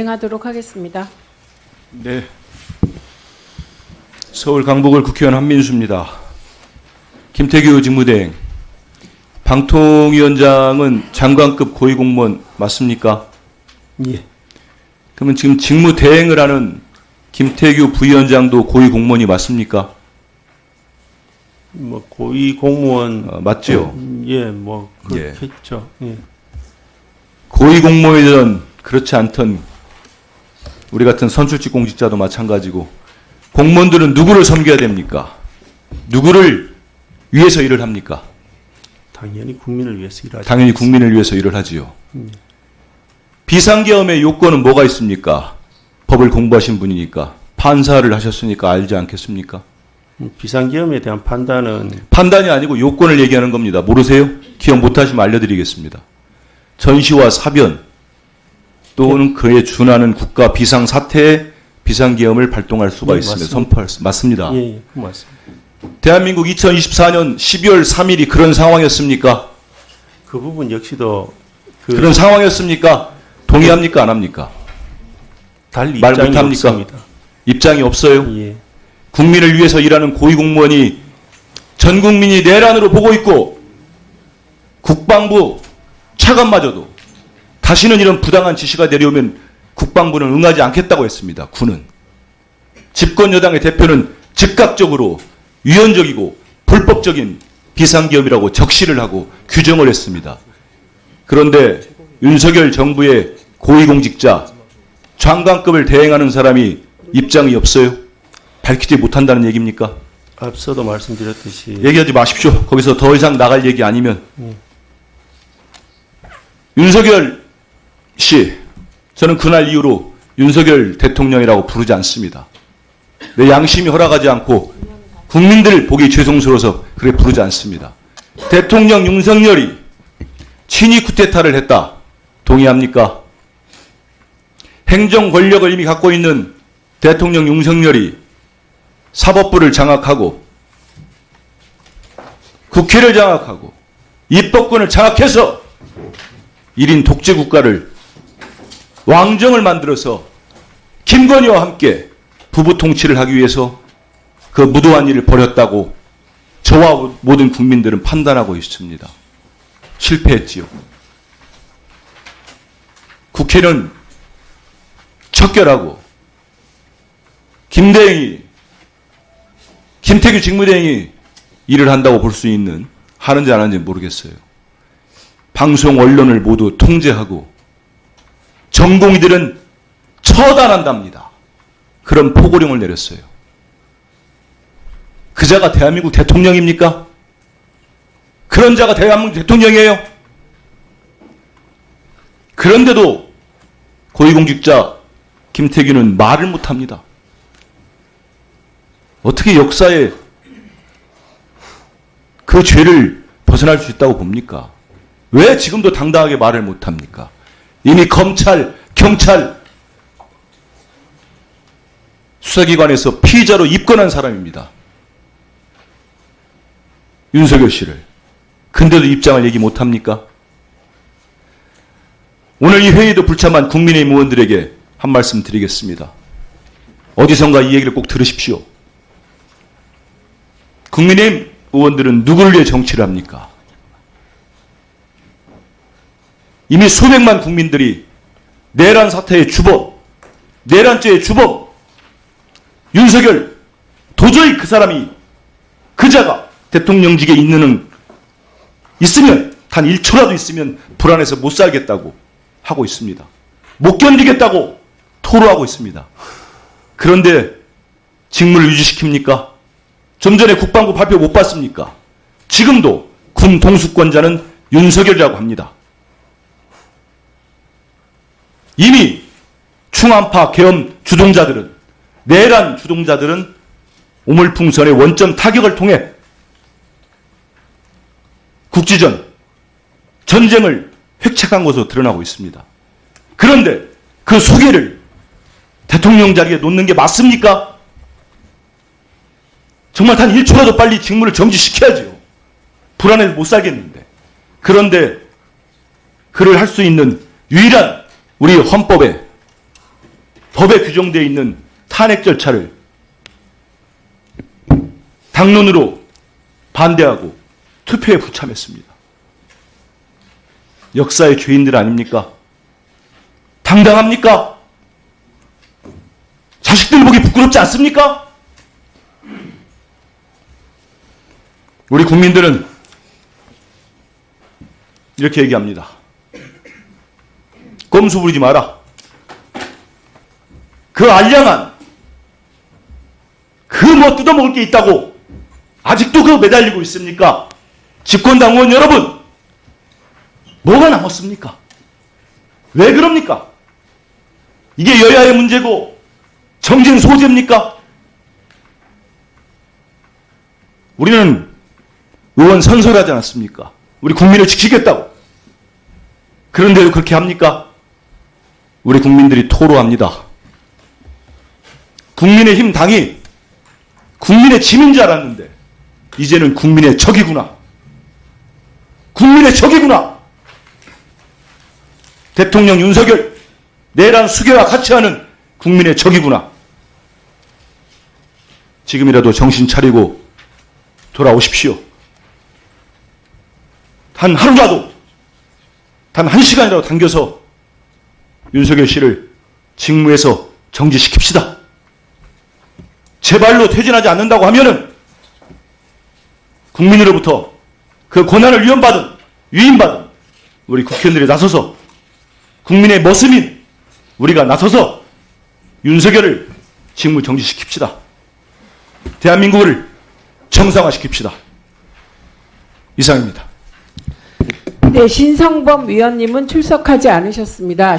진행하도록 하겠습니다. 네. 서울 강북을 국회의원 한민수입니다. 김태규 직무대행, 방통위원장은 장관급 고위공무원 맞습니까? 예. 그러면 지금 직무대행을 하는 김태규 부위원장도 고위공무원이 맞습니까? 뭐 고위 공무원 맞죠? 예, 뭐 예. 그렇겠죠. 예. 고위공무원이든 그렇지 않든 우리 같은 선출직 공직자도 마찬가지고 공무원들은 누구를 섬겨야 됩니까? 누구를 위해서 일을 합니까? 당연히 국민을 위해서 일하죠. 당연히 국민을 위해서 일을 하지요. 비상계엄의 요건은 뭐가 있습니까? 법을 공부하신 분이니까 판사를 하셨으니까 알지 않겠습니까? 비상계엄에 대한 판단은 판단이 아니고 요건을 얘기하는 겁니다. 모르세요? 기억 못하시면 알려드리겠습니다. 전시와 사변 또는 그에 준하는 국가 비상사태에 비상계엄을 발동할 수가 네, 있으며 맞습니다. 선포할 수 맞습니다. 예, 예, 그 맞습니다. 대한민국 2024년 12월 3일이 그런 상황이었습니까? 그 부분 역시도 그런 상황이었습니까? 동의합니까? 안 합니까? 달리 말 입장이 못합니까? 없습니다. 입장이 없어요? 예. 국민을 위해서 일하는 고위공무원이 전 국민이 내란으로 보고 있고 국방부 차관마저도 다시는 이런 부당한 지시가 내려오면 국방부는 응하지 않겠다고 했습니다. 군은. 집권 여당의 대표는 즉각적으로 위헌적이고 불법적인 비상계엄이라고 적시를 하고 규정을 했습니다. 그런데 윤석열 정부의 고위공직자 장관급을 대행하는 사람이 입장이 없어요? 밝히지 못한다는 얘기입니까? 앞서도 말씀드렸듯이 얘기하지 마십시오. 거기서 더 이상 나갈 얘기 아니면. 윤석열 씨, 저는 그날 이후로 윤석열 대통령이라고 부르지 않습니다. 내 양심이 허락하지 않고 국민들 보기 죄송스러워서 그렇게 부르지 않습니다. 대통령 윤석열이 친위 쿠데타를 했다. 동의합니까? 행정 권력을 이미 갖고 있는 대통령 윤석열이 사법부를 장악하고 국회를 장악하고 입법권을 장악해서 1인 독재 국가를 왕정을 만들어서 김건희와 함께 부부 통치를 하기 위해서 그 무도한 일을 벌였다고 저와 모든 국민들은 판단하고 있습니다. 실패했지요. 국회는 척결하고 김태규 직무대행이 일을 한다고 볼 수 있는, 하는지 안 하는지 모르겠어요. 방송 언론을 모두 통제하고 전공의들은 처단한답니다. 그런 포고령을 내렸어요. 그 자가 대한민국 대통령입니까? 그런 자가 대한민국 대통령이에요? 그런데도 고위공직자 김태규는 말을 못합니다. 어떻게 역사에 그 죄를 벗어날 수 있다고 봅니까? 왜 지금도 당당하게 말을 못합니까? 이미 검찰, 경찰, 수사기관에서 피의자로 입건한 사람입니다. 윤석열 씨를. 근데도 입장을 얘기 못합니까? 오늘 이 회의도 불참한 국민의힘 의원들에게 한 말씀 드리겠습니다. 어디선가 이 얘기를 꼭 들으십시오. 국민의힘 의원들은 누구를 위해 정치를 합니까? 이미 수백만 국민들이 내란 사태의 주범, 내란죄의 주범, 윤석열, 도저히 그 사람이, 그 자가 대통령직에 있으면, 단 1초라도 있으면 불안해서 못 살겠다고 하고 있습니다. 못 견디겠다고 토로하고 있습니다. 그런데 직무를 유지시킵니까? 좀 전에 국방부 발표 못 봤습니까? 지금도 군 동수권자는 윤석열이라고 합니다. 이미 충암파 계엄 주동자들은, 내란 주동자들은 오물풍선의 원점 타격을 통해 국지전, 전쟁을 획책한 것으로 드러나고 있습니다. 그런데 그 소개를 대통령 자리에 놓는 게 맞습니까? 정말 단 1초라도 빨리 직무를 정지시켜야죠. 불안해서 못 살겠는데. 그런데 그를 할 수 있는 유일한 우리 헌법에 법에 규정되어 있는 탄핵 절차를 당론으로 반대하고 투표에 불참했습니다. 역사의 죄인들 아닙니까? 당당합니까? 자식들 보기 부끄럽지 않습니까? 우리 국민들은 이렇게 얘기합니다. 꼼수 부리지 마라. 그 알량한 그 뭐 뜯어먹을 게 있다고 아직도 그 매달리고 있습니까? 집권당 의원 여러분, 뭐가 남았습니까? 왜 그럽니까? 이게 여야의 문제고 정진 소재입니까? 우리는 의원 선서하지 않았습니까? 우리 국민을 지키겠다고. 그런데도 그렇게 합니까? 우리 국민들이 토로합니다. 국민의힘 당이 국민의 짐인 줄 알았는데 이제는 국민의 적이구나. 국민의 적이구나. 대통령 윤석열, 내란 수괴와 같이 하는 국민의 적이구나. 지금이라도 정신 차리고 돌아오십시오. 단 하루라도, 단 한 시간이라도 당겨서 윤석열 씨를 직무에서 정지시킵시다. 제발로 퇴진하지 않는다고 하면은 국민으로부터 그 권한을 위임받은 우리 국회의원들이 나서서 국민의 머슴인 우리가 나서서 윤석열을 직무 정지시킵시다. 대한민국을 정상화시킵시다. 이상입니다. 네, 신성범 위원님은 출석하지 않으셨습니다.